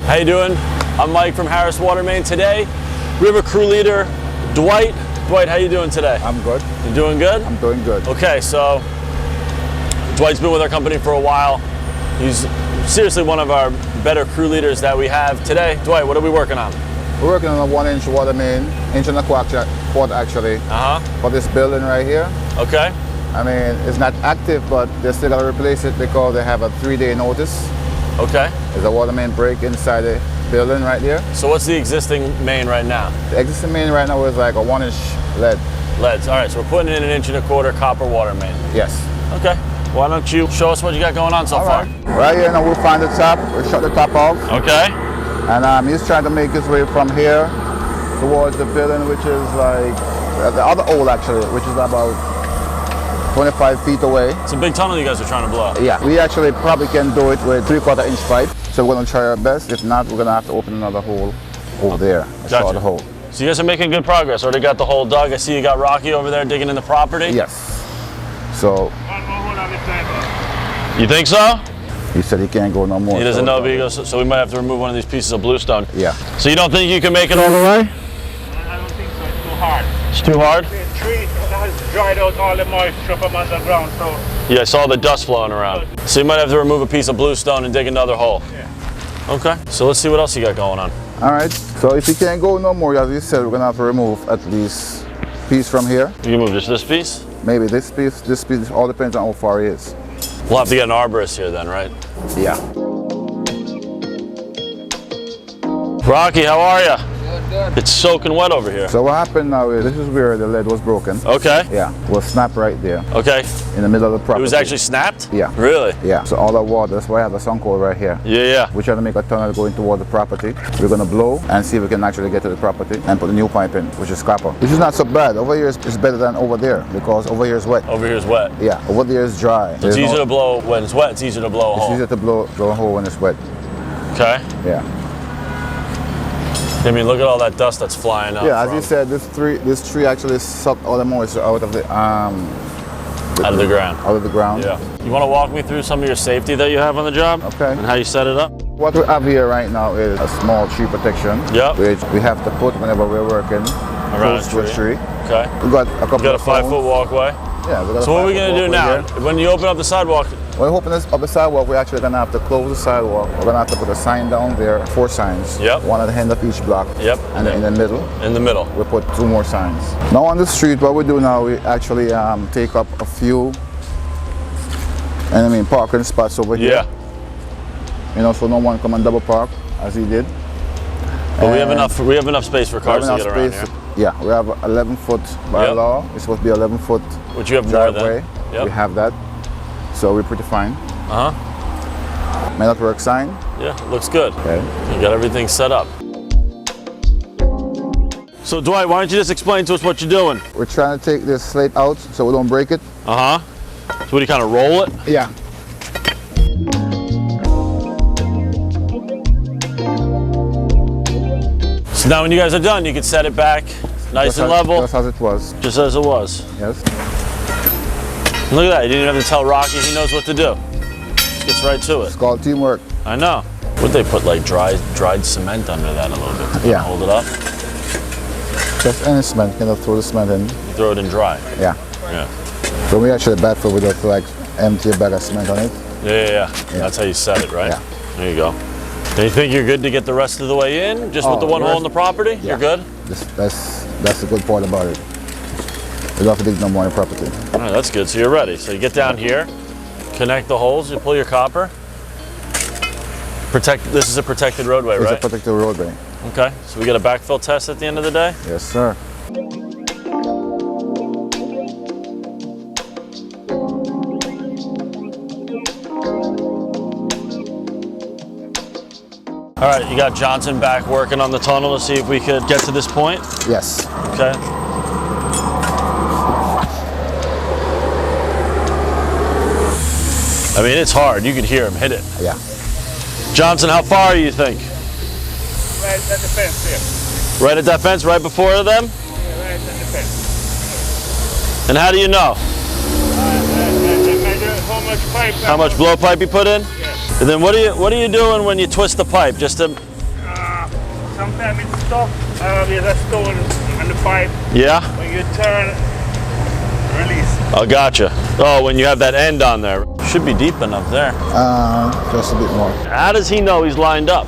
How you doing? I'm Mike from Harris Water Main. Today, we have a crew leader, Dwight. Dwight, how you doing today? I'm good. You doing good? I'm doing good. Okay, so Dwight's been with our company for a while. He's seriously one of our better crew leaders that we have. Today, Dwight, what are we working on? We're working on a 1-inch water main, inch and a quarter actually, for this building right here. Okay. I mean, it's not active, but they still gotta replace it because they have a 3-day notice. Okay. There's a water main break inside the building right there. So what's the existing main right now? The existing main right now is like a 1-inch lead. Leads. All right, so we're putting in an 1 1/4 inch copper water main. Yes. Okay. Why don't you show us what you got going on so far? Right here now we'll find the top, we'll shut the top off. Okay. And he's trying to make his way from here towards the building, which is like the other hole actually, which is about 25 feet away. It's a big tunnel you guys are trying to blow. Yeah, we actually probably can do it with 3/4 inch pipe. So we're gonna try our best. If not, we're gonna have to open another hole over there. Gotcha. Saw the hole. So you guys are making good progress. Already got the hole dug. I see you got Rocky over there digging in the property. Yes. So. You think so? He said he can't go no more. He doesn't know if he goes, so we might have to remove one of these pieces of bluestone. Yeah. So you don't think you can make it all the way? I don't think so. It's too hard. It's too hard? The tree has dried out all the moisture from underground, so. Yeah, I saw the dust flowing around. So you might have to remove a piece of bluestone and dig another hole. Yeah. Okay. So let's see what else you got going on. All right. So if he can't go no more, as you said, we're gonna have to remove at least a piece from here. You can move just this piece? Maybe this piece. This piece. All depends on how far he is. We'll have to get an arborist here then, right? Yeah. Rocky, how are you? Good. It's soaking wet over here. So what happened now is this is where the lead was broken. Okay. Yeah. Was snapped right there Okay. in the middle of the property. It was actually snapped? Yeah. Really? Yeah. So all that water. That's why I have a sunk hole right here. Yeah. We're trying to make a tunnel going toward the property. We're gonna blow and see if we can actually get to the property and put a new pipe in, which is copper. Which is not so bad. Over here is better than over there because over here is wet. Over here is wet. Yeah, over there is dry. So it's easier to blow when it's wet. It's easier to blow a It's hole. easier to blow a hole when it's wet. Okay. Yeah. I mean, look at all that dust that's flying up. Yeah, as you said, this tree actually sucked all the moisture out of the out of the ground. Out of the ground. Yeah. You want to walk me through some of your safety that you have on the job? Okay. And how you set it up? What we have here right now is a small tree protection. Yep. Which we have to put whenever we're working Around close to a tree. Okay. We got a couple You got a of 5-foot cones. walkway. Yeah, we got So what are we going to do now? When you open up the sidewalk, When we open this up the sidewalk, we're actually gonna have to close the sidewalk. We're gonna have to put a sign down there, 4 signs. Yep. One at the end of each block. Yep. And then in the middle, in the middle. we put 2 more signs. Now on the street, what we do now, we actually take up a few, parking spots over here. Yeah. You know, so no one come and double park as he did. But we have enough space for cars to get around here. Yeah, we have 11 foot by Yep. law. It's supposed to be 11 foot Which you have more driveway. than. Yep. We have that. So we're pretty fine. Uh-huh. May not work sign. Yeah, looks good. Okay. You got everything set up. So Dwight, why don't you just explain to us what you're doing? We're trying to take this slate out so we don't break it. Uh-huh. So what do you kind of roll it? Yeah. So now when you guys are done, you can set it back nice and level. Just as it was. Just as it was. Yes. Look at that, you didn't even have to tell Rocky, he knows what to do. Just gets right to it. It's called teamwork. I know. Would they put like dried cement under that a little bit to Yeah. hold it up? Just any cement, throw the cement in. You throw it in dry. Yeah. Yeah. So we actually bad for we have to like empty a bag of cement on it. Yeah. That's how you set it, right? Yeah. There you go. And you think you're good to get the rest of the way in? Just with the one hole in the property? Yeah. You're good? That's the good part about it. We don't have to dig no more on the property. All right, that's good. So you're ready. So you get down here, connect the holes, you pull your copper. This is a protected roadway, right? It's a protected roadway. Okay. So we get a backfill test at the end of the day? Yes, sir. All right, you got Johnson back working on the tunnel to see if we could get to this point? Yes. Okay. I mean, it's hard. You could hear him hit it. Yeah. Johnson, how far do you think? Right at the fence here. Right at that fence, right before them? Yeah, right at the fence. And how do you know? They measure how much pipe. How much blow pipe you put in? Yes. And then what are you doing when you twist the pipe? Just to sometimes it's stuck. There's a stone on the pipe. Yeah? When you turn, release. Oh, gotcha. Oh, when you have that end on there. Should be deep enough there. Just a bit more. How does he know he's lined up?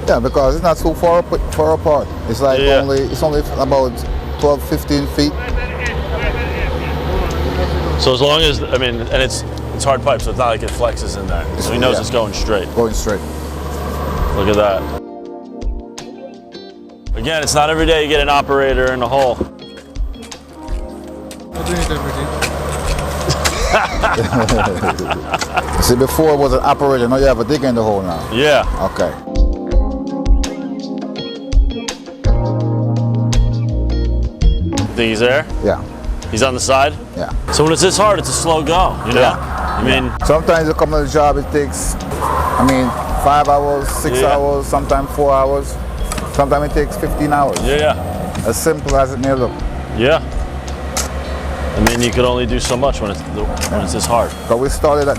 Yeah, because it's not too far apart. It's like Yeah. it's only about 12, 15 feet. So as long as, I mean, and it's hard pipe, so it's not like it flexes in there. So he knows Yeah. it's going straight. Going straight. Look at that. Again, it's not every day you get an operator in a hole. I'm doing it every day. See, before it was an operator, now you have a digger in the hole now. Yeah. Okay. Think he's there? Yeah. He's on the side? Yeah. So when it's this hard, it's a slow go, you know? Yeah. I mean, Sometimes you come to the job, it takes, 5 hours, 6 Yeah. hours, sometimes 4 hours. Sometimes it takes 15 hours. yeah. As simple as it may look. Yeah. I mean, you could only do so much when it's this hard. But we started at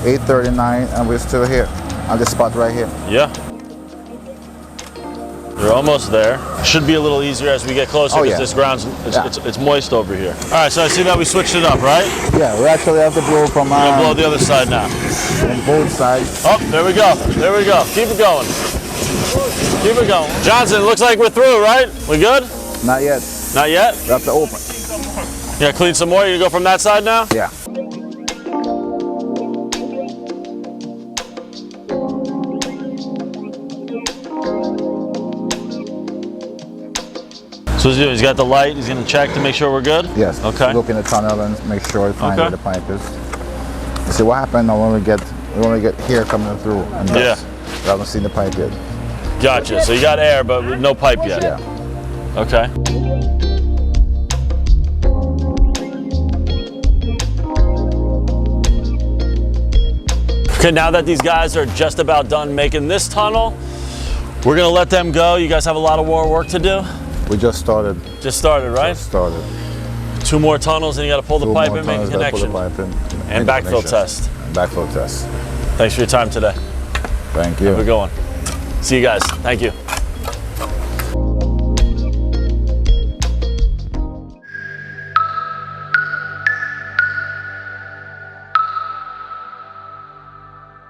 8:39, and we're still here on this spot right here. Yeah. You're almost there. Should be a little easier as we get closer Oh, because yeah. this ground's Yeah. it's moist over here. All right, so I see that we switched it up, right? Yeah, we actually have to blow from We're gonna blow the other side now. on both sides. Oh, there we go. There we go. Keep it going. Keep it going. Johnson, looks like we're through, right? We good? Not yet. Not yet? We have to open. Yeah, clean some more. You gonna go from that side now? Yeah. So he's doing, he's got the light. He's gonna check to make sure we're good? Yes. Okay. Look in the tunnel and make sure to find Okay. where the pipe is. You see what happened now when we get here coming through and dust. We haven't seen the pipe yet. Gotcha. So you got air, but with no pipe yet. Yeah. Okay. Okay, now that these guys are just about done making this tunnel, we're gonna let them go. You guys have a lot of more work to do. We just started. Just started, right? Just started. 2 more tunnels, and you got to pull the Two pipe more and make a tunnels, gotta connection. pull the pipe in, And make backfill connections. test. And backfill test. Thanks for your time today. Thank you. Have a good one. See you guys. Thank you.